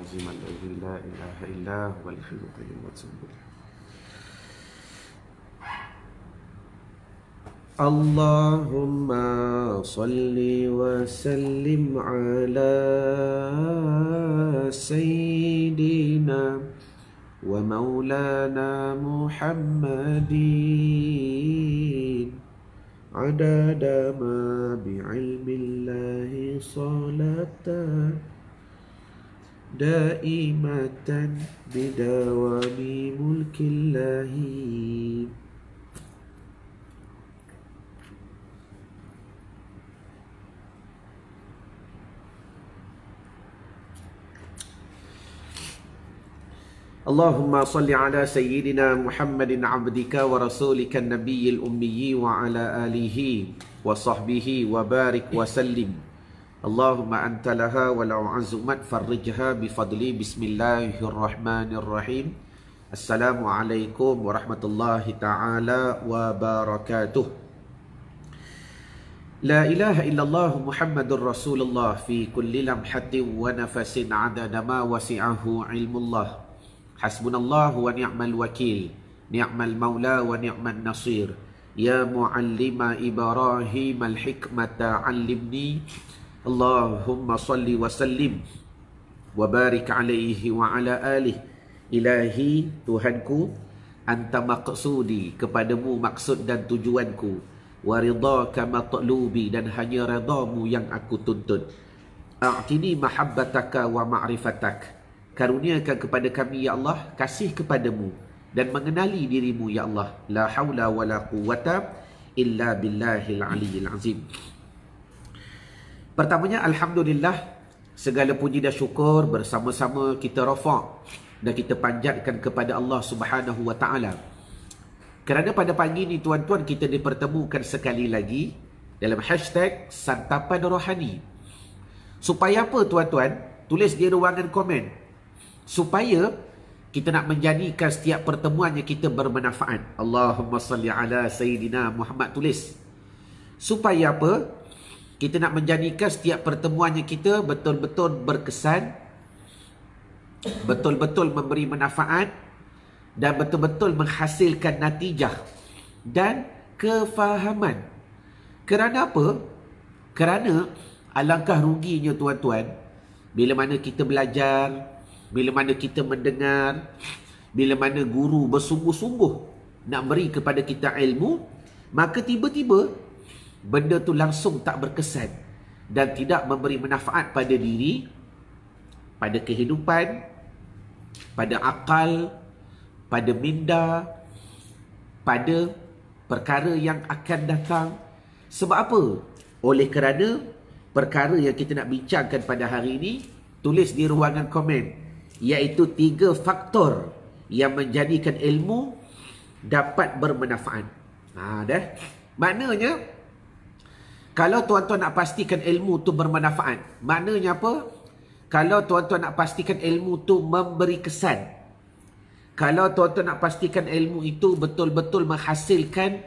عظيم الذي لا إله إلا هو الحي القيوم وأتوب إليه. اللهم صل وسلم على سيدنا ومولانا محمد عدد ما بعلم الله صلاة دائمة بدوام ملك الله. اللهم صل على سيدنا محمد عبدك ورسولك النبي الأمي وعلى آله وصحبه وبارك وسلم. اللهم أنت لها ولو عزمت فرجها بفضلي. بسم الله الرحمن الرحيم. السلام عليكم ورحمة الله تعالى وبركاته. لا إله إلا الله محمد رسول الله في كل لمحة ونفس عدد ما وسعه علم الله. Hasbunallah wa ni'mal wakil, ni'mal maula wa ni'mal nasir. Ya muallima Ibrahim al-hikmata 'allimni. Allahumma salli wa sallim wa barik alaihi wa ala alihi. Ilahi, Tuhanku, anta maqsudi, kepadamu maksud dan tujuanku. Wa ridhaka matlubi, dan hanya redamu yang aku tuntut. A'tini mahabbataka wa ma'rifatak, karuniakan kepada kami ya Allah kasih kepadamu dan mengenali dirimu ya Allah. La haula wa la quwwata illa billahil aliyyil azim. Pertamanya alhamdulillah, segala puji dan syukur bersama-sama kita rafa' dan kita panjatkan kepada Allah Subhanahu wa taala. Kerana pada pagi ni tuan-tuan kita dipertemukan sekali lagi dalam hashtag Santapan Rohani. Supaya apa tuan-tuan? Tulis di ruangan komen. Supaya kita nak menjadikan setiap pertemuannya kita bermanfaat. Allahumma salli ala Sayyidina Muhammad, tulis. Supaya apa? Kita nak menjadikan setiap pertemuannya kita betul-betul berkesan, betul-betul memberi manfaat, dan betul-betul menghasilkan natijah dan kefahaman. Kerana apa? Kerana alangkah ruginya tuan-tuan, bila mana kita belajar, bila mana kita mendengar, bila mana guru bersungguh-sungguh nak beri kepada kita ilmu, maka tiba-tiba benda tu langsung tak berkesan dan tidak memberi manfaat pada diri, pada kehidupan, pada akal, pada minda, pada perkara yang akan datang. Sebab apa? Oleh kerana perkara yang kita nak bincangkan pada hari ini, tulis di ruangan komen, iaitu 3 faktor yang menjadikan ilmu dapat bermanfaat. Dah. Maknanya, kalau tuan-tuan nak pastikan ilmu tu bermanfaat, maknanya apa? Kalau tuan-tuan nak pastikan ilmu tu memberi kesan, kalau tuan-tuan nak pastikan ilmu itu betul-betul menghasilkan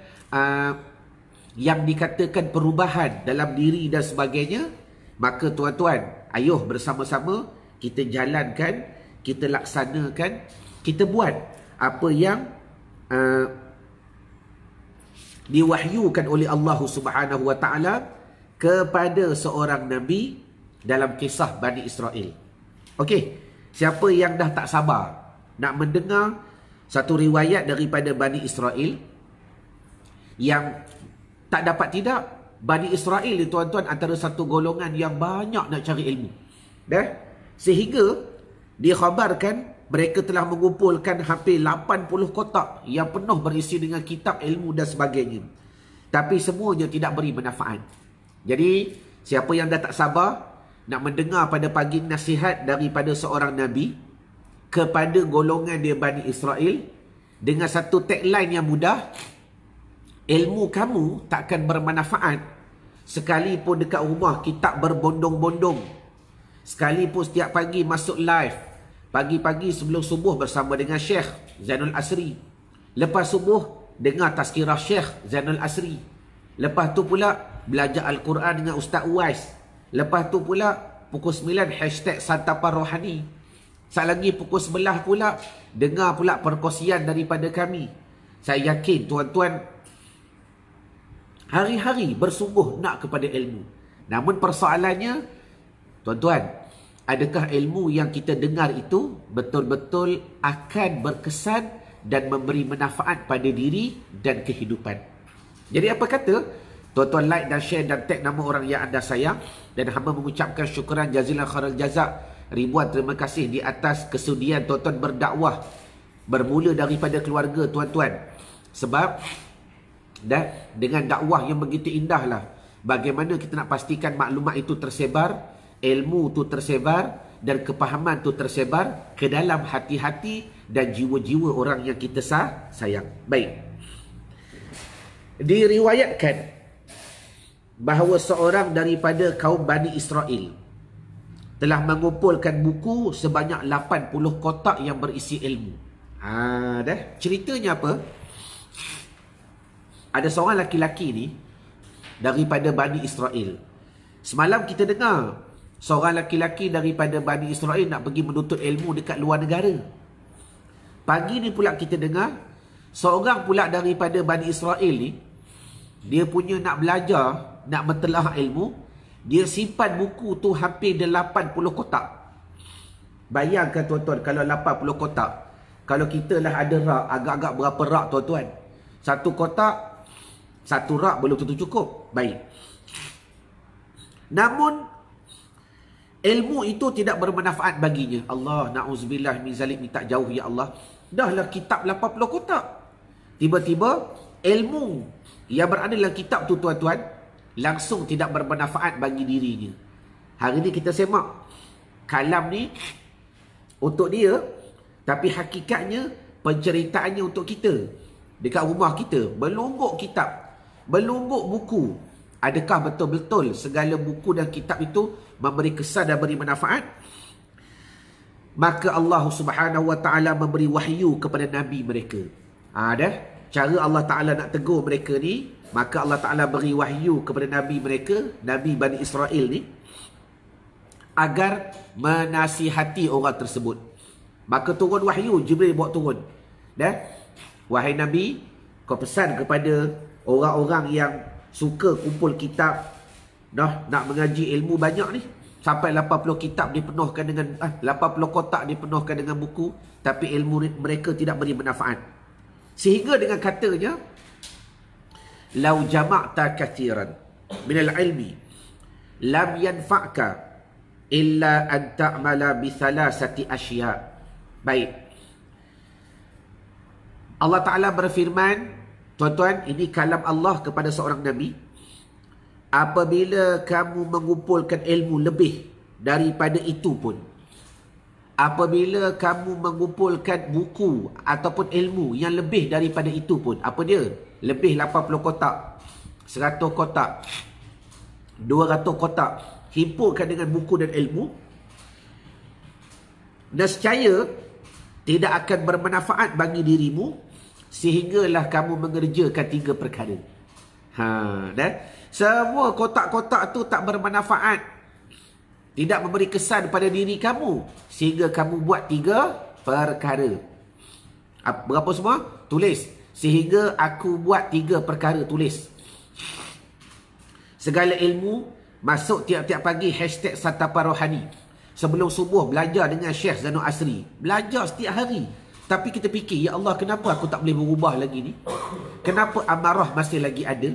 yang dikatakan perubahan dalam diri dan sebagainya, maka tuan-tuan, ayuh bersama-sama kita jalankan, kita laksanakan, kita buat apa yang diwahyukan oleh Allah Subhanahu wa taala kepada seorang nabi dalam kisah Bani Israel. Okey, siapa yang dah tak sabar nak mendengar satu riwayat daripada Bani Israel, yang tak dapat tidak, Bani Israel ni tuan-tuan antara satu golongan yang banyak nak cari ilmu. Sehingga dikhabarkan mereka telah mengumpulkan hampir 80 kotak yang penuh berisi dengan kitab ilmu dan sebagainya. Tapi semuanya tidak beri manfaat. Jadi, siapa yang dah tak sabar nak mendengar pada pagi nasihat daripada seorang Nabi kepada golongan dia Bani Israel dengan satu tagline yang mudah, ilmu kamu takkan bermanfaat sekalipun dekat rumah kitab berbondong-bondong, sekalipun setiap pagi masuk live, pagi-pagi sebelum subuh bersama dengan Syekh Zainul Asri, lepas subuh dengar tazkirah Syekh Zainul Asri, lepas tu pula belajar Al-Quran dengan Ustaz Uwais, lepas tu pula pukul 9 hashtag Santapan Rohani. Sat lagi pukul 11 pula, dengar pula perkongsian daripada kami. Saya yakin tuan-tuan hari-hari bersungguh nak kepada ilmu. Namun persoalannya, tuan-tuan, adakah ilmu yang kita dengar itu betul-betul akan berkesan dan memberi manfaat pada diri dan kehidupan? Jadi apa kata? Tuan-tuan like dan share dan tag nama orang yang anda sayang. Dan hamba mengucapkan syukuran jazilan khairal jazak. Ribuan terima kasih di atas kesudian tuan-tuan berdakwah. Bermula daripada keluarga tuan-tuan. Sebab dengan dakwah yang begitu indah lah, bagaimana kita nak pastikan maklumat itu tersebar, ilmu itu tersebar, dan kepahaman itu tersebar ke dalam hati-hati dan jiwa-jiwa orang yang kita sayang. Baik. Diriwayatkan bahawa seorang daripada kaum Bani Israel telah mengumpulkan buku sebanyak 80 kotak yang berisi ilmu. Ceritanya apa? Ada seorang laki-laki ni daripada Bani Israel. Semalam kita dengar seorang laki-laki daripada Bani Israel nak pergi menuntut ilmu dekat luar negara. Pagi ni pula kita dengar seorang pula daripada Bani Israel ni, dia punya nak belajar, nak mentelaah ilmu, dia simpan buku tu hampir 80 kotak. Bayangkan tuan-tuan, kalau 80 kotak, kalau kita lah ada rak, agak-agak berapa rak tuan-tuan? Satu kotak, satu rak belum tentu cukup. Baik. Namun ilmu itu tidak bermanfaat baginya. Allah, na'uzubillah min zalik, minta jauh ya Allah. Dahlah kitab 80 kotak. Tiba-tiba ilmu yang berada dalam kitab tu tuan-tuan langsung tidak bermanfaat bagi dirinya. Hari ni kita semak kalam ni untuk dia, tapi hakikatnya penceritaannya untuk kita. Dekat rumah kita berlonggok kitab, berlonggok buku. Adakah betul-betul segala buku dan kitab itu memberi kesan dan beri manfaat? Maka Allah Subhanahu Wa Taala memberi wahyu kepada nabi mereka. Cara Allah Taala nak tegur mereka ni, maka Allah Ta'ala beri wahyu kepada Nabi mereka, Nabi Bani Israel ni, agar menasihati orang tersebut. Maka turun wahyu, Jibril bawa turun. Wahai Nabi, kau pesan kepada orang-orang yang suka kumpul kitab, nak mengaji ilmu banyak ni, sampai 80 kitab dipenuhkan dengan 80 kotak dipenuhkan dengan buku, tapi ilmu mereka tidak beri manfaat. Sehingga dengan katanya, lau jama'ta kathiran minal ilmi lam yanfa'ka illa an ta'mala bi thalathati asya'. Baik. Allah Ta'ala berfirman, tuan-tuan, ini kalam Allah kepada seorang Nabi. Apabila kamu mengumpulkan ilmu lebih daripada itu pun, apabila kamu mengumpulkan buku ataupun ilmu yang lebih daripada itu pun, apa dia? Lebih 80 kotak, 100 kotak, 200 kotak, himpunkan dengan buku dan ilmu, nescaya tidak akan bermanfaat bagi dirimu sehinggalah kamu mengerjakan 3 perkara. Semua kotak-kotak tu tak bermanfaat, tidak memberi kesan pada diri kamu sehingga kamu buat 3 perkara. Berapa semua? Tulis. Sehingga aku buat 3 perkara, tulis. Segala ilmu masuk tiap-tiap pagi hashtag Santapa Rohani. Sebelum subuh belajar dengan Syekh Zainul Asri. Belajar setiap hari. Tapi kita fikir, ya Allah, kenapa aku tak boleh berubah lagi ni? Kenapa amarah masih lagi ada?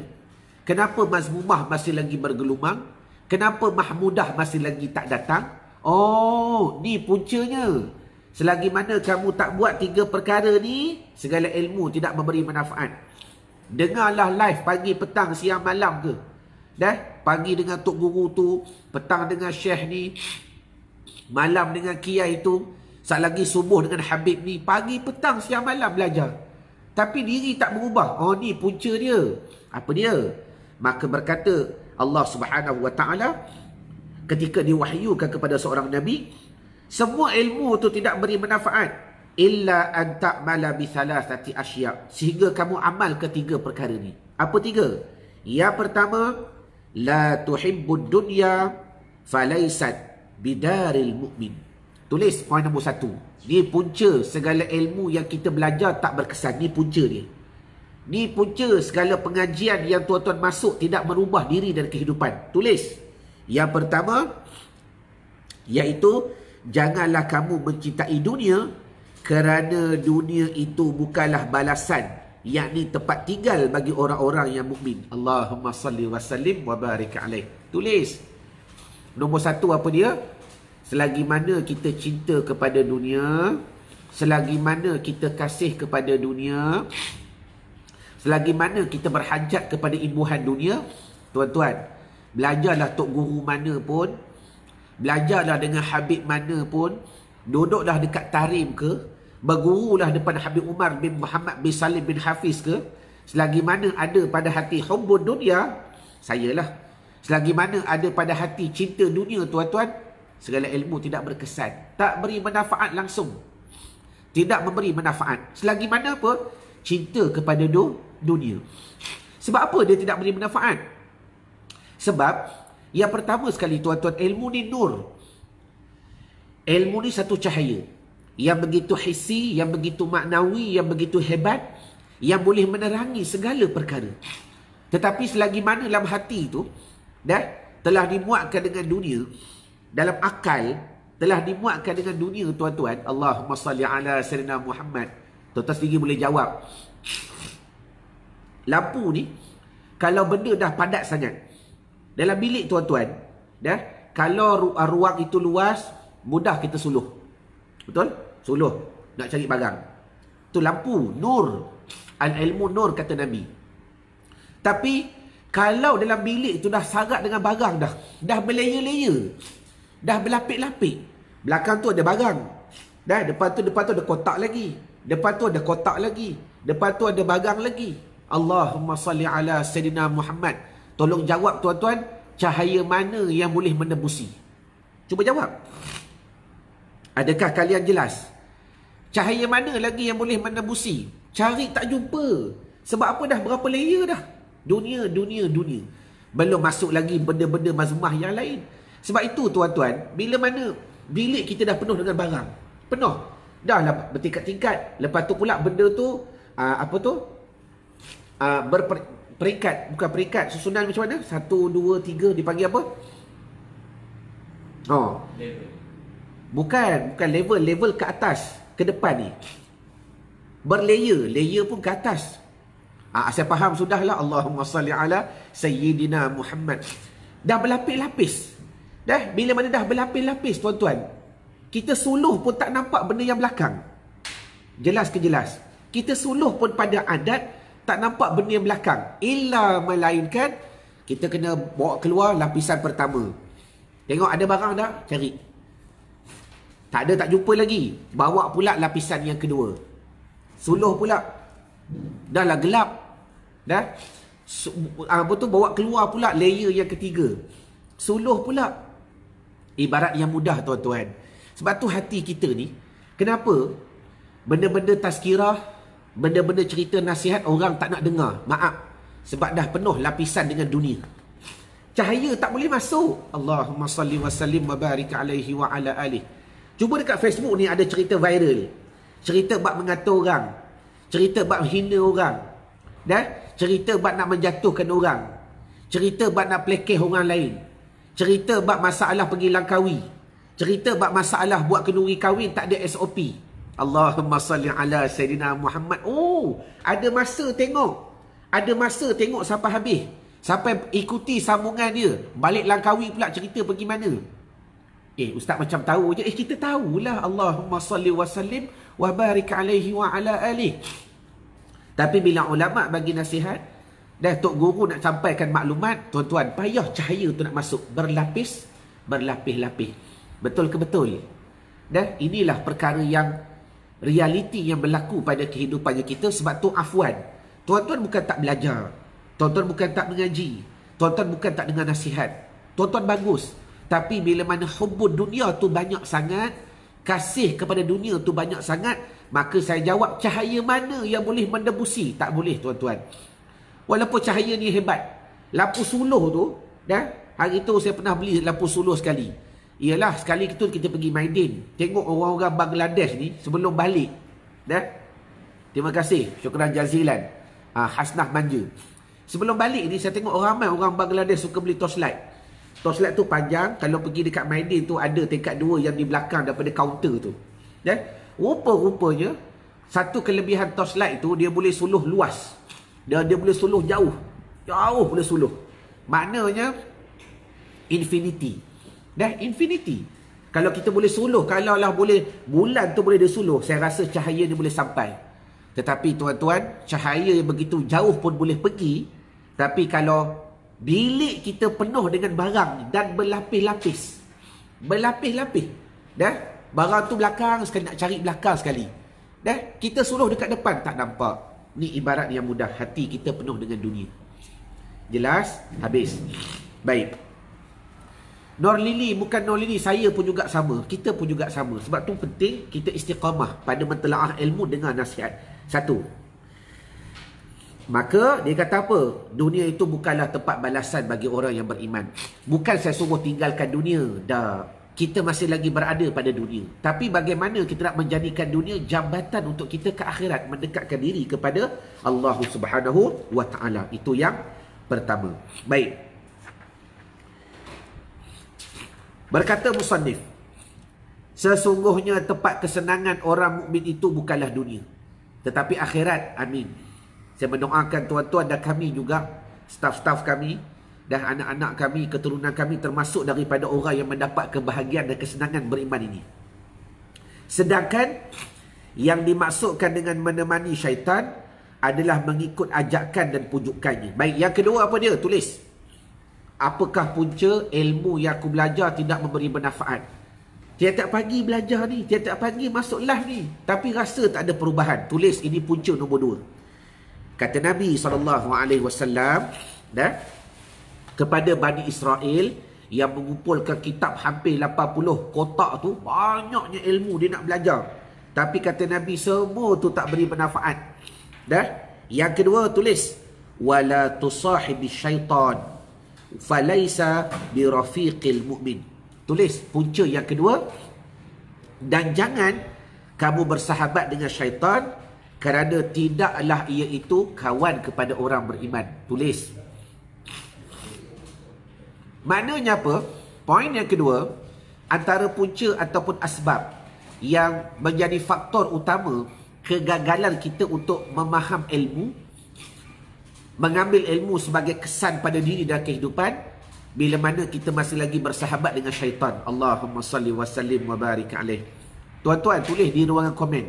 Kenapa mazmumah masih lagi bergelumang? Kenapa mahmudah masih lagi tak datang? Oh, ni puncanya. Selagi mana kamu tak buat 3 perkara ni, segala ilmu tidak memberi manfaat. Dengarlah live pagi, petang, siang, malam ke. Pagi dengan Tok Guru tu, petang dengan Syekh ni, malam dengan Kiai tu, saat lagi subuh dengan Habib ni, pagi, petang, siang, malam belajar. Tapi diri tak berubah. Oh, ni punca dia. Apa dia? Maka berkata Allah Subhanahu Wa Taala ketika diwahyukan kepada seorang Nabi, semua ilmu tu tidak beri manfaat illa an ta'mala bi thalathati asya', sehingga kamu amal ke 3 perkara ni. Apa 3? Yang pertama, la tuhibbud dunya falaysat bidaril mu'min. Tulis poin nombor 1. Ni punca segala ilmu yang kita belajar tak berkesan. Ni punca dia. Ni punca segala pengajian yang tuan-tuan masuk tidak merubah diri dan kehidupan. Tulis. Yang pertama, iaitu janganlah kamu mencintai dunia kerana dunia itu bukanlah balasan, yakni tempat tinggal bagi orang-orang yang mukmin. Allahumma salli wa sallim wa barik alaih. Tulis. Nombor 1 apa dia? Selagi mana kita cinta kepada dunia, selagi mana kita kasih kepada dunia, selagi mana kita berhajat kepada imbuhan dunia, tuan-tuan, belajarlah tok guru mana pun, belajarlah dengan Habib mana pun, duduklah dekat Tarim ke, bergurulah depan Habib Umar bin Muhammad bin Salim bin Hafiz ke, selagi mana ada pada hati hubbud dunia, sayalah. Selagi mana ada pada hati cinta dunia, tuan-tuan, segala ilmu tidak berkesan, tak beri manfaat langsung, tidak memberi manfaat. Selagi mana apa? Cinta kepada dunia. Sebab apa dia tidak beri manfaat? Sebab yang pertama sekali, tuan-tuan, ilmu ni nur. Ilmu ni satu cahaya yang begitu hissi, yang begitu maknawi, yang begitu hebat, yang boleh menerangi segala perkara. Tetapi selagi mana dalam hati itu dah telah dimuatkan dengan dunia, dalam akal telah dimuatkan dengan dunia, tuan-tuan, Allahumma salli ala sayyidina Muhammad. Tuan-tuan sendiri boleh jawab. Lampu ni, kalau benda dah padat sangat dalam bilik, tuan-tuan, dah, kalau ruang itu luas, mudah kita suluh. Betul? Suluh nak cari barang. Tu lampu, nur. Al-ilmu nur, kata Nabi. Tapi kalau dalam bilik tu dah sarat dengan barang dah berlayer-layer, dah berlapik-lapik. Belakang tu ada barang. Dah, depan tu ada kotak lagi. Depan tu ada kotak lagi. Depan tu ada barang lagi. Allahumma salli ala sayyidina Muhammad. Tolong jawab, tuan-tuan, cahaya mana yang boleh menembusi? Cuba jawab. Adakah kalian jelas? Cahaya mana lagi yang boleh menembusi? Cari tak jumpa. Sebab apa? Dah berapa layer dah? Dunia. Belum masuk lagi benda-benda mazmah yang lain. Sebab itu, tuan-tuan, bila mana bilik kita dah penuh dengan barang, penuh, dah lah bertingkat-tingkat. Lepas tu pula benda tu berperingkat, bukan peringkat, susunan macam mana? 1, 2, 3, dipanggil apa? Level. Bukan level ke atas, ke depan ni. Berlayer, layer pun ke atas. Saya faham sudahlah. Allahumma salli ala sayyidina Muhammad. Dah berlapis-lapis. Dah, bila mana dah berlapis-lapis, tuan-tuan, kita suluh pun tak nampak benda yang belakang. Jelas ke jelas? Kita suluh pun pada adat tak nampak benda yang belakang. Illa melainkan kita kena bawa keluar lapisan pertama. Tengok ada barang dah, cari. Tak ada, tak jumpa lagi. Bawa pula lapisan yang kedua. Suluh pula. Dah lah gelap. Dah. Bawa keluar pula layer yang ketiga. Suluh pula. Ibarat yang mudah, tuan-tuan. Sebab tu hati kita ni, kenapa benda-benda tazkirah, benda-benda cerita nasihat orang tak nak dengar? Maaf. Sebab dah penuh lapisan dengan dunia. Cahaya tak boleh masuk. Allahumma salli wa sallim wa barik alaihi wa ala alih. Cuba dekat Facebook ni ada cerita viral. Cerita bab mengata orang. Cerita bab hina orang. Cerita bab nak menjatuhkan orang. Cerita bab nak pelekeh orang lain. Cerita bab masalah pergi langkawi. Cerita bab masalah buat kenduri kahwin tak ada SOP. Allahumma salli ala sayyidina Muhammad. Ada masa tengok. Ada masa tengok sampai habis. Sampai ikuti sambungan dia. Balik langkawi pula cerita pergi mana. Ustaz macam tahu je. Kita tahulah. Allahumma salli wa sallim wa barik alaihi wa ala alih. Tapi bila ulama bagi nasihat, dah tok guru nak sampaikan maklumat, tuan-tuan, payah cahaya tu nak masuk. Berlapis-lapis. Betul ke betul? Inilah perkara yang realiti yang berlaku pada kehidupan kita. Sebab tu afwan. Tuan-tuan bukan tak belajar. Tuan-tuan bukan tak mengaji. Tuan-tuan bukan tak dengar nasihat. Tuan-tuan bagus. Tapi bila mana hubbud dunia tu banyak sangat, kasih kepada dunia tu banyak sangat, maka saya jawab, cahaya mana yang boleh mendebusi? Tak boleh, tuan-tuan. Walaupun cahaya ni hebat. Lampu suluh tu, hari tu saya pernah beli lampu suluh sekali. Ialah sekali itu kita pergi Maidin, tengok orang-orang Bangladesh ni sebelum balik. Dah. Terima kasih. Syukran jazilan. Hasnah Manja. Sebelum balik ni saya tengok ramai orang Bangladesh suka beli torchlight. Torchlight tu panjang, kalau pergi dekat Maidin tu ada tingkat 2 yang di belakang daripada kaunter tu. Dah. Rupa-rupanya satu kelebihan torchlight tu dia boleh suluh luas. Dia boleh suluh jauh. Jauh boleh suluh. Maknanya infinity. Dah, infinity. Kalau kita boleh suluh, kalau lah boleh bulan tu boleh disuluh, saya rasa cahaya ni boleh sampai. Tetapi tuan-tuan, cahaya yang begitu jauh pun boleh pergi. Tapi kalau bilik kita penuh dengan barang dan berlapis-lapis. Berlapis-lapis. Dah, barang tu belakang sekali, nak cari belakang sekali. Dah, kita suluh dekat depan tak nampak. Ni ibarat yang mudah, hati kita penuh dengan dunia. Jelas? Habis. Baik. Nur Lili, bukan Nur Lili, saya pun juga sama. Kita pun juga sama. Sebab tu penting kita istiqamah pada mentelaah ilmu dengan nasihat. Satu. Maka dia kata apa? Dunia itu bukanlah tempat balasan bagi orang yang beriman. Bukan saya suruh tinggalkan dunia. Dah. Kita masih lagi berada pada dunia. Tapi bagaimana kita nak menjadikan dunia jambatan untuk kita ke akhirat. Mendekatkan diri kepada Allah Subhanahu wa Ta'ala. Itu yang pertama. Baik. Berkata musannif, sesungguhnya tempat kesenangan orang mukmin itu bukanlah dunia, tetapi akhirat. Amin. Saya mendoakan tuan-tuan dan kami juga, staf-staf kami dan anak-anak kami, keturunan kami termasuk daripada orang yang mendapat kebahagiaan dan kesenangan beriman ini. Sedangkan yang dimaksudkan dengan menemani syaitan adalah mengikut ajakan dan pujukannya. Baik, yang kedua apa dia? Tulis. Apakah punca ilmu yang aku belajar tidak memberi manfaat? Tiap-tiap pagi belajar ni, tiap-tiap pagi masuk live ni, tapi rasa tak ada perubahan. Tulis, ini punca nombor 2. Kata Nabi SAW, kepada Bani Israel yang mengumpulkan kitab hampir 80 kotak tu, banyaknya ilmu dia nak belajar. Tapi kata Nabi, semua tu tak beri manfaat. Yang kedua, tulis, wala tusahibi syaitan falaisa birafiqil mu'min. Tulis punca yang kedua, dan jangan kamu bersahabat dengan syaitan kerana tidaklah ia itu kawan kepada orang beriman. Tulis. Maknanya apa? Poin yang kedua, antara punca ataupun asbab yang menjadi faktor utama kegagalan kita untuk memaham ilmu, mengambil ilmu sebagai kesan pada diri dan kehidupan, bila mana kita masih lagi bersahabat dengan syaitan. Allahumma salli wa sallim wa barik alaih. Tuan-tuan tulis di ruangan komen,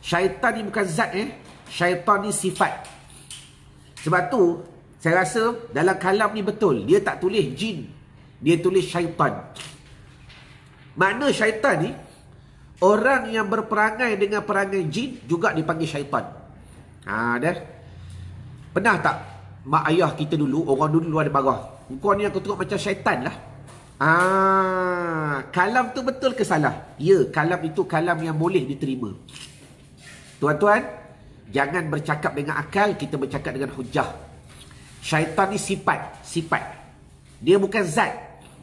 syaitan ni bukan zat, syaitan ni sifat. Sebab tu saya rasa dalam kalam ni betul, dia tak tulis jin, dia tulis syaitan. Makna syaitan ni, orang yang berperangai dengan perangai jin juga dipanggil syaitan. Dah. Pernah tak mak ayah kita dulu, orang dulu ada marah, kau ni aku tengok macam syaitan lah. Kalam tu betul ke salah? Ya, kalam itu kalam yang boleh diterima. Tuan-tuan, jangan bercakap dengan akal, kita bercakap dengan hujah. Syaitan ni sifat. Dia bukan zat.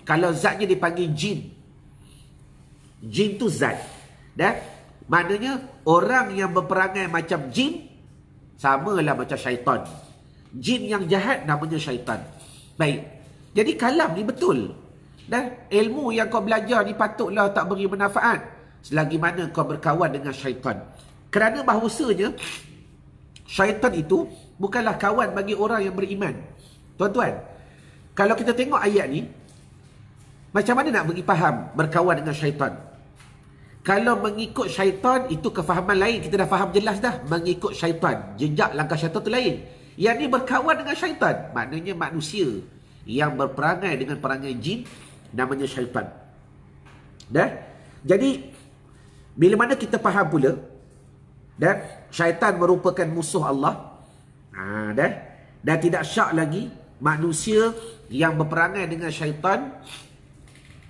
Kalau zatnya dipanggil jin. Jin tu zat. Maknanya orang yang berperangai macam jin samalah macam syaitan. Jin yang jahat namanya syaitan. Baik. Jadi kalam ni betul. Dan ilmu yang kau belajar ni patutlah tak beri manfaat selagi mana kau berkawan dengan syaitan. Kerana bahawasanya syaitan itu bukanlah kawan bagi orang yang beriman. Tuan-tuan, kalau kita tengok ayat ni, macam mana nak bagi faham berkawan dengan syaitan? Kalau mengikut syaitan, itu kefahaman lain. Kita dah faham jelas dah. Mengikut syaitan, jejak langkah syaitan tu lain. Yang ni berkawan dengan syaitan, maknanya manusia yang berperangai dengan perangai jin, namanya syaitan. Jadi bila mana kita faham pula syaitan merupakan musuh Allah, dan tidak syak lagi manusia yang berperangai dengan syaitan,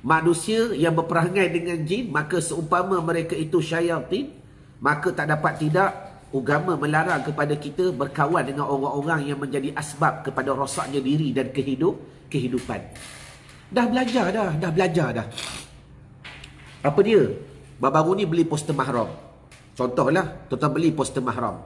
manusia yang berperangai dengan jin, maka seumpama mereka itu syaitan, maka tak dapat tidak agama melarang kepada kita berkawan dengan orang-orang yang menjadi asbab kepada rosaknya diri dan kehidupan. Dah belajar dah. Apa dia? Baru-baru ni beli poster mahram. Contohlah, tuan-tuan beli poster mahram.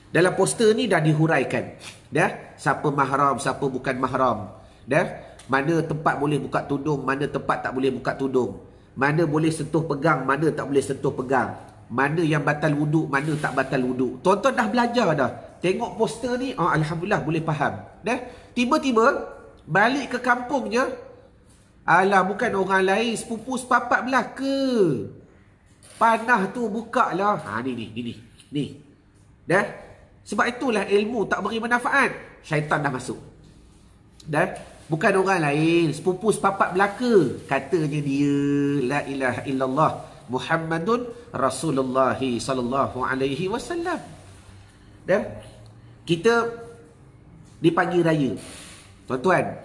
Dalam poster ni dah dihuraikan. Dah, siapa mahram, siapa bukan mahram. Dah, mana tempat boleh buka tudung, mana tempat tak boleh buka tudung. Mana boleh sentuh pegang, mana tak boleh sentuh pegang. Mana yang batal wuduk, mana tak batal wuduk. Tuan-tuan dah belajar dah. Tengok poster ni, alhamdulillah boleh faham. Dah, tiba-tiba balik ke kampung je. Alah, bukan orang lain, sepupu sepapat belaka. Panah tu buka lah. Ni. Dah. Sebab itulah ilmu tak beri manfaat. Syaitan dah masuk. Dah. Bukan orang lain, sepupu sepapat belaka. Katanya dia, la ilaha illallah Muhammadun Rasulullah sallallahu alaihi wasallam. Dah. Kita dipanggil raya. Tuan-tuan,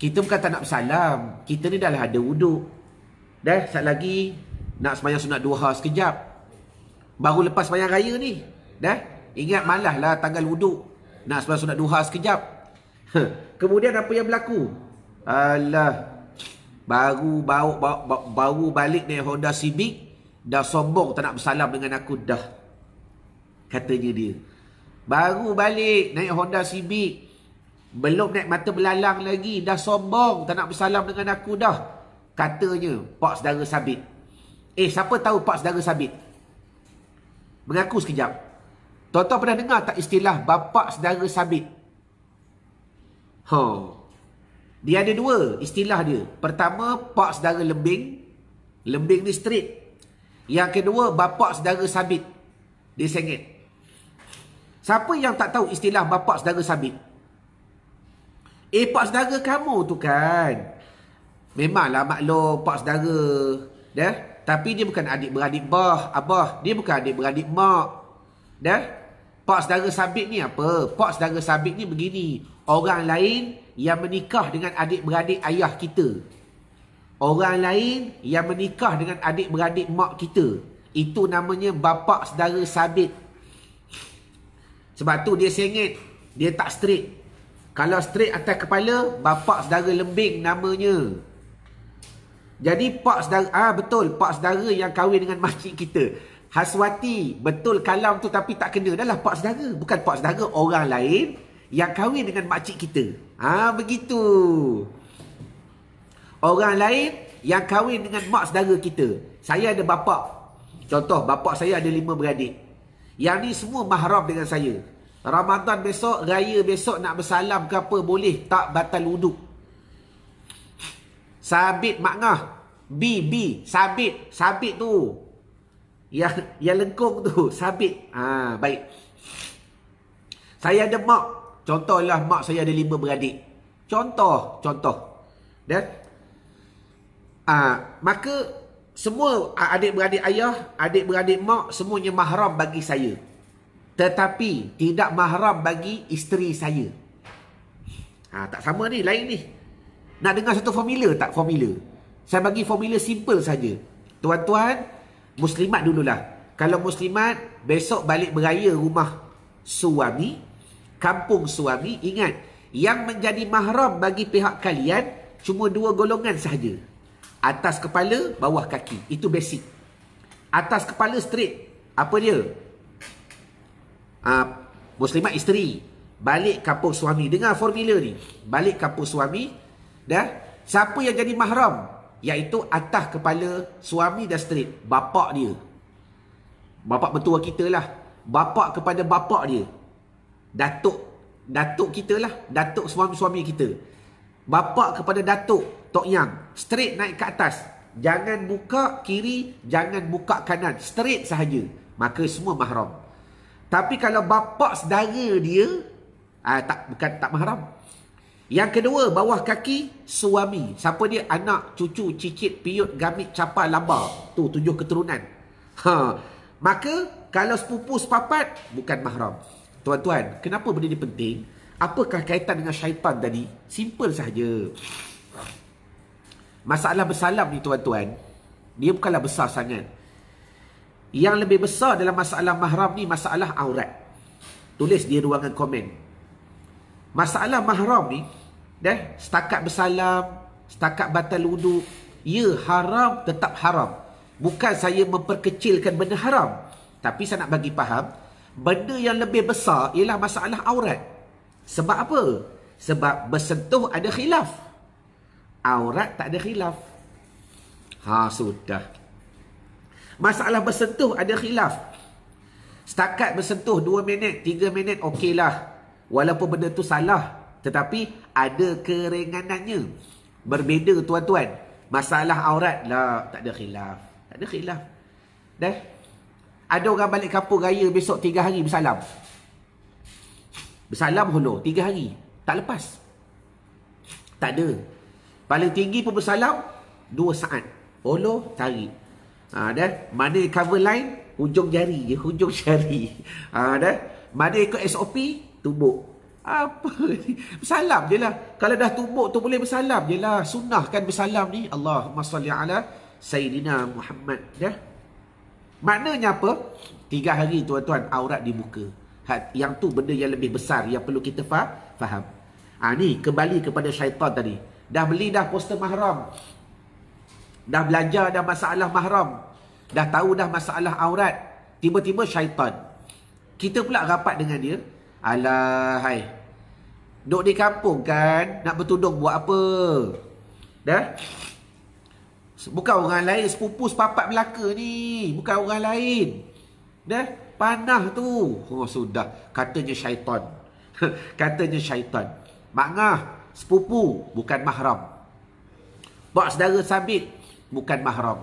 kita bukan tak nak bersalam. Kita ni dah ada wuduk. Dah, sat lagi nak sembahyang sunat duha sekejap. Baru lepas sembahyang raya ni. Dah, ingat malah lah tanggal wuduk. Nak sembahyang sunat duha sekejap. Kemudian apa yang berlaku? Alah, baru balik naik Honda Civic, dah sombong tak nak bersalam dengan aku dah. Katanya dia. Baru balik naik Honda Civic, belum naik mata belalang lagi, dah sombong tak nak bersalam dengan aku dah. Katanya Pak Saudara Sabit. Siapa tahu Pak Saudara Sabit? Mengaku sekejap. Tuan-tuan pernah dengar tak istilah Bapak Saudara Sabit? Dia ada dua istilah dia. Pertama, Pak Saudara Lembing. Lembing ni street. Yang kedua, Bapak Saudara Sabit. Dia sengit. Siapa yang tak tahu istilah Bapak Saudara Sabit? Pak saudara kamu tu kan. Memanglah maklum Pak saudara. Dah. Tapi dia bukan adik-beradik abah. Dia bukan adik-beradik mak. Dah. Pak saudara Sabit ni apa? Pak saudara Sabit ni begini. Orang lain yang menikah dengan adik-beradik ayah kita. Orang lain yang menikah dengan adik-beradik mak kita. Itu namanya bapak saudara Sabit. Sebab tu dia sengit. Dia tak straight. Kalau straight atas kepala, bapak saudara Lembing namanya. Jadi pak saudara, betul, pak saudara yang kahwin dengan makcik kita. Haswati, betul kalam tu tapi tak kena. Dah lah pak saudara. Bukan pak saudara, orang lain yang kahwin dengan makcik kita. Begitu. Orang lain yang kahwin dengan mak saudara kita. Saya ada bapak. Contoh, bapak saya ada 5 beradik. Yang ni semua mahram dengan saya. Ramadan besok, raya besok nak bersalam ke apa, boleh tak batal wuduk. Sabit makngah. Sabit tu. Yang lengkung tu, sabit. Baik. Saya ada mak. Contohlah mak saya ada 5 beradik. Contoh. Dan maka semua adik-beradik ayah, adik-beradik mak semuanya mahram bagi saya. Tetapi tidak mahram bagi isteri saya. Tak sama ni, lain ni. Nak dengar satu formula tak? Formula. Saya bagi formula simple saja. Tuan-tuan, muslimat dululah. Kalau muslimat, besok balik beraya rumah suami, kampung suami, ingat, yang menjadi mahram bagi pihak kalian cuma 2 golongan sahaja. Atas kepala, bawah kaki. Itu basic. Atas kepala straight. Apa dia? Muslimat isteri. Balik kampung suami. Dengar formula ni. Balik kampung suami. Dah. Siapa yang jadi mahram? Iaitu atas kepala suami dah straight. Bapak dia. Bapak mertua kita lah. Bapak kepada bapak dia. Datuk kita lah. Datuk suami-suami kita. Bapak kepada datuk. Tok Yang. Straight naik ke atas. Jangan buka kiri. Jangan buka kanan. Straight sahaja. Maka semua mahram. Tapi kalau bapak saudara dia, bukan tak mahram. Yang kedua, bawah kaki, suami. Siapa dia? Anak, cucu, cicit, piut, gamit, capa, lamba. Tu, 7 keturunan. Maka, kalau sepupu sepapat, bukan mahram. Tuan-tuan, kenapa benda ni penting? Apakah kaitan dengan syaitan tadi? Simple sahaja. Masalah bersalam ni, tuan-tuan, dia bukanlah besar sangat. Yang lebih besar dalam masalah mahram ni, masalah aurat. Tulis di ruangan komen. Masalah mahram ni, setakat bersalam, setakat batal wuduk, Ya, haram tetap haram. Bukan saya memperkecilkan benda haram. Tapi saya nak bagi faham, benda yang lebih besar ialah masalah aurat. Sebab apa? Sebab bersentuh ada khilaf. Aurat tak ada khilaf. Sudah. Masalah bersentuh ada khilaf. Setakat bersentuh 2 minit, 3 minit, okeylah. Walaupun benda tu salah. Tetapi ada keringanannya. Berbeza tuan-tuan. Masalah aurat lah, tak ada khilaf. Tak ada khilaf. Dah. Ada orang balik kampung raya besok 3 hari bersalam. Bersalam hulur 3 hari. Tak lepas. Tak ada. Paling tinggi pun bersalam 2 saat. Hulur, tarik. Dah. Mana cover line? Hujung jari je. Hujung jari. Dah. Mana ikut SOP? Tumbuk. Apa ni? Bersalam je lah. Kalau dah tumbuk tu boleh bersalam je lah. Sunnah kan bersalam ni. Allahumma salli ala Sayyidina Muhammad. Dah. Maknanya apa? 3 hari tuan-tuan aurat dibuka. Yang tu benda yang lebih besar yang perlu kita faham. Ni kembali kepada syaitan tadi. Dah beli dah poster mahram. Dah belajar dah masalah mahram. Dah tahu dah masalah aurat. Tiba-tiba syaitan. Kita pula rapat dengan dia. Alah, hai. Duk di kampung kan, nak bertudung buat apa? Dah? Bukan orang lain, sepupu sepapat belaka ni. Bukan orang lain. Dah? Panah tu. Sudah. Katanya syaitan. Katanya syaitan. Maknah, sepupu bukan mahram. Bak saudara sabit bukan mahram.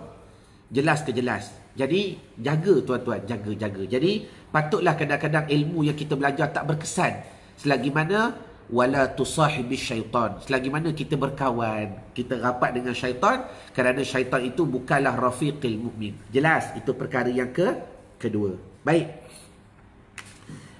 Jelas ke jelas? Jadi, jaga tuan-tuan. Jaga. Jadi, patutlah kadang-kadang ilmu yang kita belajar tak berkesan. Selagi mana, wala tusahibis syaitan. Selagi mana kita berkawan, kita rapat dengan syaitan, kerana syaitan itu bukanlah rafiqil mu'min. Jelas, itu perkara yang kedua. Baik.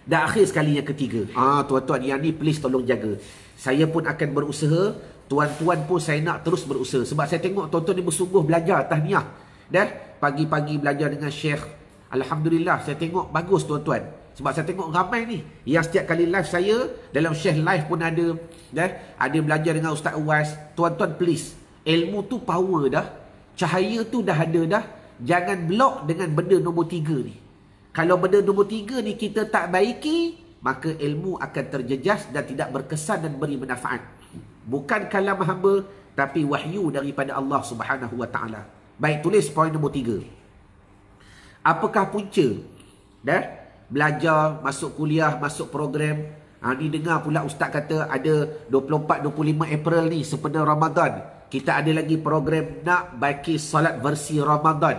Dan akhir sekali yang ketiga. Tuan-tuan, yang ni please tolong jaga. Saya pun akan berusaha, tuan-tuan pun saya nak terus berusaha. Sebab saya tengok tuan-tuan ni bersungguh belajar tahniah. Dah? Pagi-pagi belajar dengan Syekh. Alhamdulillah, saya tengok bagus tuan-tuan. Sebab saya tengok ramai ni yang setiap kali live saya, dalam Syekh live pun ada. Dah? Ada belajar dengan Ustaz Uwais. Tuan-tuan please, ilmu tu power dah. Cahaya tu dah ada dah. Jangan blok dengan benda nombor 3 ni. Kalau benda nombor 3 ni kita tak baiki, maka ilmu akan terjejas dan tidak berkesan dan beri manfaat. Bukan kalam hamba, tapi wahyu daripada Allah Subhanahu wa taala. Baik, tulis poin nombor 3. Apakah punca? Dah? Belajar, masuk kuliah, masuk program. Ni dengar pula ustaz kata ada 24-25 April ni sempena Ramadan. Kita ada lagi program nak baki salat versi Ramadan.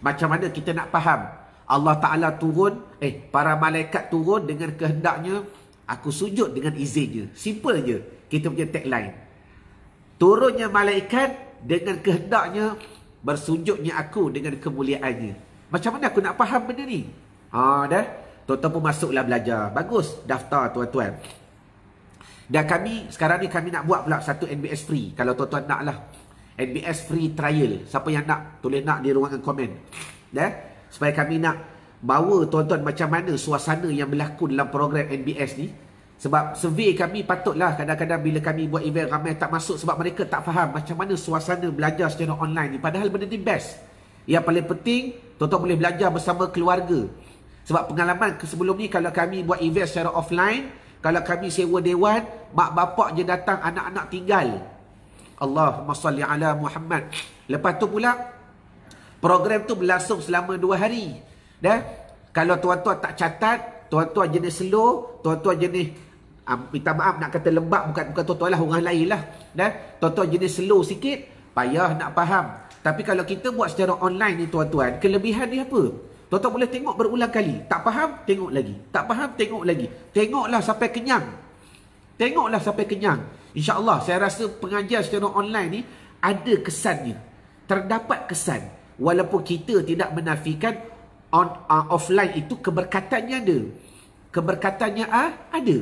Macam mana kita nak faham? Allah Ta'ala turun, para malaikat turun dengan kehendaknya. Aku sujud dengan izinnya. Simple je. Kita punya tagline. Turunnya malaikat dengan kehendaknya, bersujudnya aku dengan kemuliaannya. Macam mana aku nak faham benda ni? Dah. Tuan-tuan pun masuklah belajar. Bagus. Daftar tuan-tuan. Dan kami, sekarang ni kami nak buat pula satu NBS free. Kalau tuan-tuan nak lah. NBS free trial. Siapa yang nak, tulis nak di ruangan komen. Dah. Supaya kami nak bawa tuan-tuan macam mana suasana yang berlaku dalam program NBS ni. Sebab survey kami patutlah kadang-kadang bila kami buat event ramai tak masuk sebab mereka tak faham macam mana suasana belajar secara online ni. Padahal benda ni best. Yang paling penting, tuan-tuan boleh belajar bersama keluarga. Sebab pengalaman sebelum ni kalau kami buat event secara offline, kalau kami sewa dewan, mak bapak je datang, anak-anak tinggal. Allahumma salli ala Muhammad. Lepas tu pula, program tu berlangsung selama 2 hari. Dah? Kalau tuan-tuan tak catat, tuan-tuan jenis slow, tuan-tuan jenis minta maaf nak kata lembab, bukan tuan-tuan lah, orang lain lah. Dah? Tuan-tuan jenis slow sikit, payah nak faham. Tapi kalau kita buat secara online ni tuan-tuan, kelebihan dia apa? Tuan-tuan boleh tengok berulang kali. Tak faham, tengok lagi. Tak faham, tengok lagi. Tengoklah sampai kenyang. Tengoklah sampai kenyang. InsyaAllah, saya rasa pengajian secara online ni ada kesannya. Terdapat kesan. Walaupun kita tidak menafikan offline itu keberkatannya ada. Keberkatannya ada.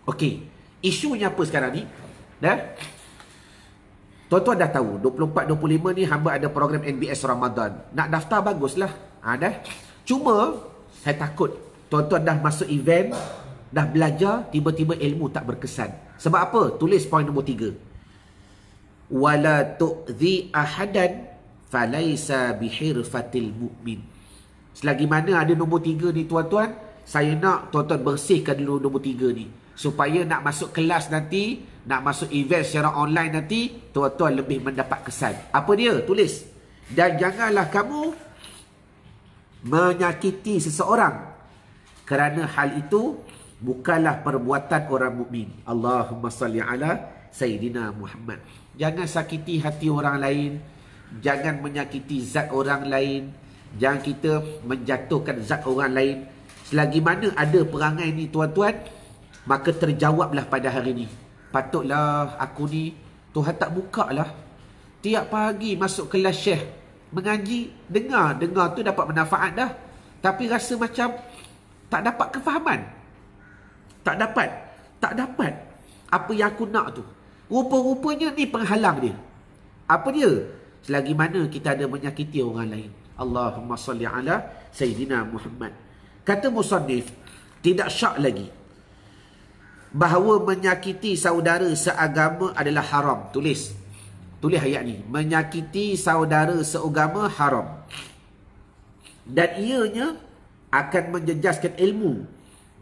Okey. Isunya apa sekarang ni? Dah? Tuan-tuan dah tahu 24-25 ni hamba ada program NBS Ramadan. Nak daftar baguslah. Dah. Cuma saya takut tuan-tuan dah masuk event, dah belajar, tiba-tiba ilmu tak berkesan. Sebab apa? Tulis poin nombor 3. wala tu'zi ahadan falaisa bihirfatil mu'min. Selagi mana ada nombor 3 ni tuan-tuan, saya nak tuan-tuan bersihkan dulu nombor 3 ni, supaya nak masuk kelas nanti, nak masuk event secara online nanti, tuan-tuan lebih mendapat kesan. Apa dia? Tulis. Dan janganlah kamu menyakiti seseorang, kerana hal itu bukanlah perbuatan orang mukmin. Allahumma salli ala Sayyidina Muhammad. Jangan sakiti hati orang lain, jangan menyakiti zat orang lain, jangan kita menjatuhkan zat orang lain. Selagi mana ada perangai ni tuan-tuan, maka terjawablah pada hari ni. Patutlah aku ni, Tuhan tak buka lah. Tiap pagi masuk kelas syekh mengaji, dengar tu dapat manfaat dah, tapi rasa macam tak dapat kefahaman. Tak dapat apa yang aku nak tu. Rupa-rupanya ni penghalang dia. Apa dia? Selagi mana kita ada menyakiti orang lain. Allahumma salli ala Sayyidina Muhammad. Kata musannif, tidak syak lagi bahawa menyakiti saudara seagama adalah haram. Tulis ayat ni. Menyakiti saudara seagama haram, dan ianya akan menjejaskan ilmu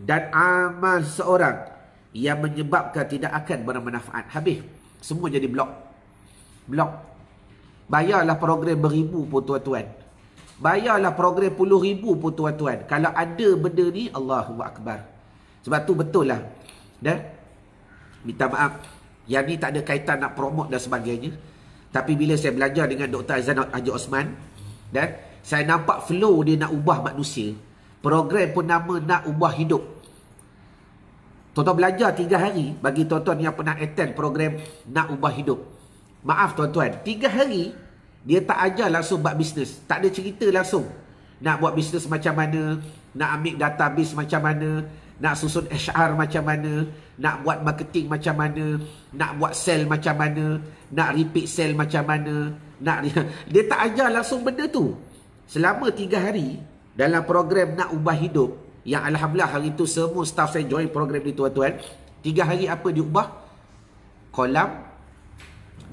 dan amal seorang, yang menyebabkan tidak akan bermanfaat. Habis. Semua jadi blok. Bayarlah program beribu pun tuan-tuan. Bayarlah program puluh ribu pun tuan-tuan. Kalau ada benda ni, Allahu Akbar. Sebab tu betul lah. Dah? Minta maaf. Yang ni tak ada kaitan nak promote dan sebagainya. Tapi bila saya belajar dengan Dr. Azan Haji Osman, dan saya nampak flow dia nak ubah manusia. Program pun nama Nak Ubah Hidup. Tuan-tuan belajar 3 hari. Bagi tuan-tuan yang pernah attend program Nak Ubah Hidup, maaf tuan-tuan, 3 hari dia tak ajar langsung buat bisnes. Tak ada cerita langsung nak buat bisnes macam mana, nak ambil database macam mana, nak susun HR macam mana, nak buat marketing macam mana, nak buat sell macam mana, nak repeat sell macam mana, dia tak ajar langsung benda tu. Selama 3 hari dalam program Nak Ubah Hidup, yang alhamdulillah hari tu semua staff saya join program ni tuan-tuan. 3 hari apa diubah? Kolam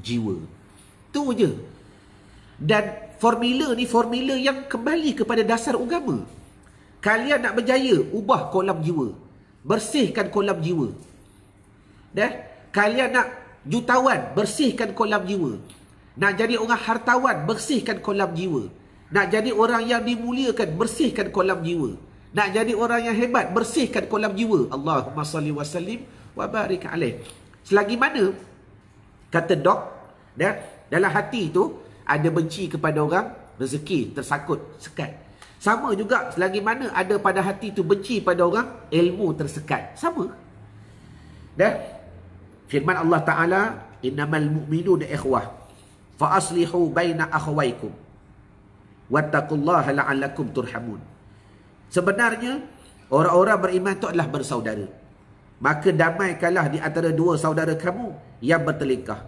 jiwa. Tu je. Dan formula ni formula yang kembali kepada dasar agama. Kalian nak berjaya, ubah kolam jiwa. Bersihkan kolam jiwa. Dah? Kalian nak jutawan, bersihkan kolam jiwa. Nak jadi orang hartawan, bersihkan kolam jiwa. Nak jadi orang yang dimuliakan, bersihkan kolam jiwa. Nak jadi orang yang hebat, bersihkan kolam jiwa. Allahumma salli wa sallim wa barik alaih. Selagi mana, kata Dok, dalam hati tu ada benci kepada orang, rezeki tersakut, sekat. Sama juga selagi mana ada pada hati tu benci pada orang, ilmu tersekat. Sama. Firman Allah Ta'ala, innamal mu'minuna ikhwah fa aslihu baina akhawaykum wattaqullaha la'allakum turhamun. Sebenarnya orang-orang beriman itu adalah bersaudara. Maka damaikanlah di antara dua saudara kamu yang bertelingkah,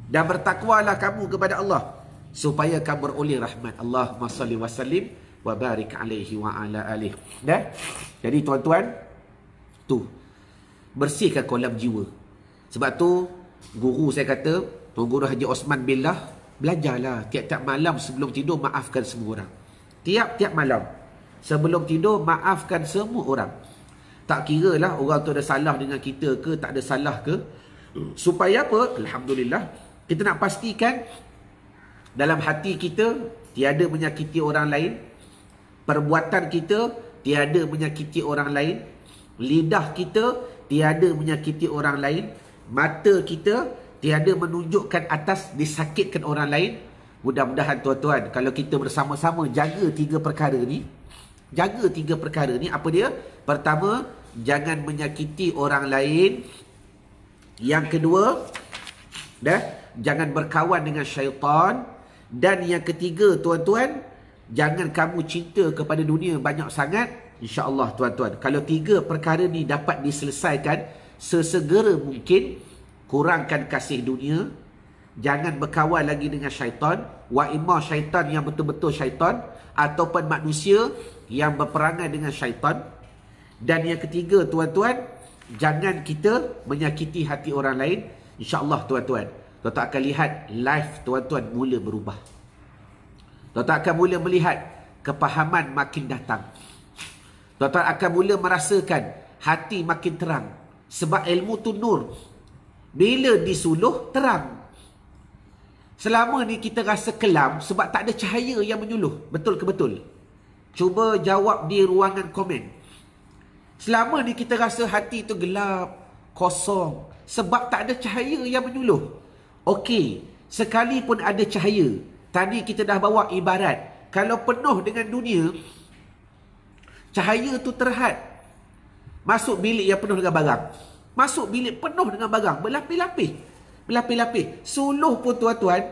dan bertakwalah kamu kepada Allah, supaya kamu beroleh rahmat. Allahumma salli wa sallim wa barik alaihi wa ala alihi. Jadi tuan-tuan, tu bersihkan kolam jiwa. Sebab tu guru saya kata, Tuan Guru Haji Osman Billah, belajarlah tiap-tiap malam sebelum tidur, maafkan semua orang. Tiap-tiap malam sebelum tidur, maafkan semua orang. Tak kira lah orang tu ada salah dengan kita ke, tak ada salah ke. Supaya apa? Alhamdulillah, kita nak pastikan dalam hati kita tiada menyakiti orang lain, perbuatan kita tiada menyakiti orang lain, lidah kita tiada menyakiti orang lain, mata kita tiada menunjukkan atas disakitkan orang lain. Mudah-mudahan tuan-tuan, kalau kita bersama-sama jaga 3 perkara ni, apa dia? Pertama, jangan menyakiti orang lain. Yang kedua, jangan berkawan dengan syaitan. Dan yang ketiga tuan-tuan, jangan kamu cinta kepada dunia banyak sangat. InsyaAllah tuan-tuan, kalau 3 perkara ni dapat diselesaikan sesegera mungkin, kurangkan kasih dunia, jangan berkawan lagi dengan syaitan, wa imma syaitan yang betul-betul syaitan, ataupun manusia yang berperangai dengan syaitan. Dan yang ketiga tuan-tuan, jangan kita menyakiti hati orang lain. InsyaAllah tuan-tuan, tuan-tuan akan lihat life tuan-tuan mula berubah. Tuan-tuan akan mula melihat kepahaman makin datang. Tuan-tuan akan mula merasakan hati makin terang. Sebab ilmu tu nur. Bila disuluh, terang. Selama ni kita rasa kelam sebab tak ada cahaya yang menyuluh. Betul ke betul? Cuba jawab di ruangan komen. Selama ni kita rasa hati tu gelap, kosong. Sebab tak ada cahaya yang menyuluh. Okey, sekalipun ada cahaya. Tadi kita dah bawa ibarat. Kalau penuh dengan dunia, cahaya tu terhad. Masuk bilik yang penuh dengan barang. Masuk bilik penuh dengan barang. Berlapis-lapis. Berlapis-lapis. Suluh pun tuan-tuan,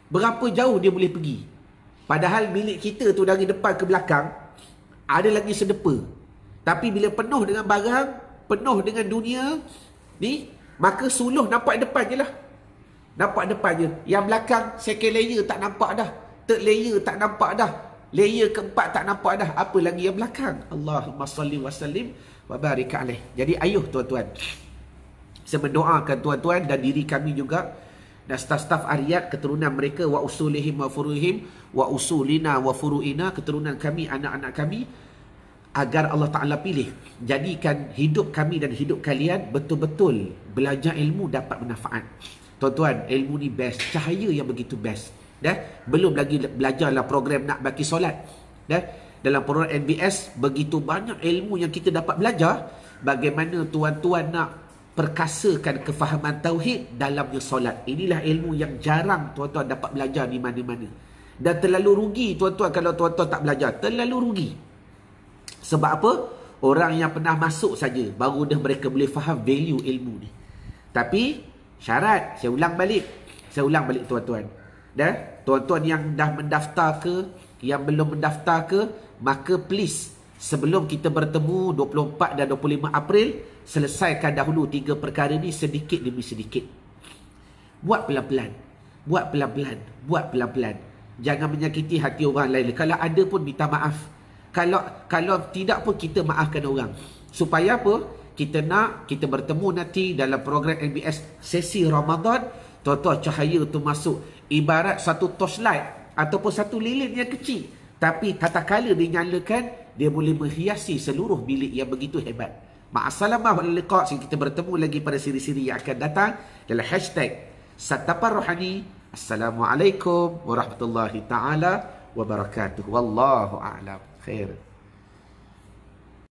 berapa jauh dia boleh pergi. Padahal bilik kita tu dari depan ke belakang, ada lagi sedepa. Tapi bila penuh dengan barang, penuh dengan dunia, ni, maka suluh nampak depan je lah. Nampak depan je. Yang belakang, second layer tak nampak dah. Third layer tak nampak dah. Layer keempat tak nampak dah. Apa lagi yang belakang? Allahumma salli wa sallim wa barik alaih. Jadi ayuh tuan-tuan, saya mendoakan tuan-tuan dan diri kami juga dan staf-staf Ariyat, keturunan mereka, wa usulihim wa furuhim wa usulina wa furuina, keturunan kami, anak-anak kami, agar Allah Ta'ala pilih, jadikan hidup kami dan hidup kalian betul-betul belajar ilmu dapat bermanfaat. Tuan-tuan, ilmu ni best, cahaya yang begitu best. Belum lagi belajarlah program nak baki solat. Dalam program NBS, begitu banyak ilmu yang kita dapat belajar. Bagaimana tuan-tuan nak perkasakan kefahaman tauhid dalamnya solat. Inilah ilmu yang jarang tuan-tuan dapat belajar di mana-mana. Dan terlalu rugi tuan-tuan kalau tuan-tuan tak belajar. Terlalu rugi. Sebab apa? Orang yang pernah masuk saja baru dah mereka boleh faham value ilmu ni. Tapi syarat, saya ulang balik tuan-tuan. Tuan-tuan yang dah mendaftar ke, yang belum mendaftar ke, maka please, sebelum kita bertemu 24 dan 25 April, selesaikan dahulu 3 perkara ni sedikit demi sedikit. Buat pelan-pelan. Buat pelan-pelan. Buat pelan-pelan. Jangan menyakiti hati orang lain. Kalau ada pun minta maaf. Kalau tidak pun kita maafkan orang. Supaya apa? Kita bertemu nanti dalam program NBS sesi Ramadan. Tuan-tuan, cahaya tu masuk. Ibarat satu torchlight ataupun satu lilin yang kecil. Tapi tatkala dinyalakan, dia boleh menghiasi seluruh bilik yang begitu hebat. Ma'assalamah wal liqa'. Kita bertemu lagi pada siri-siri yang akan datang dalam hashtag Satapan Rohani. Assalamualaikum warahmatullahi ta'ala wabarakatuh. Wallahu a'lam. Khair.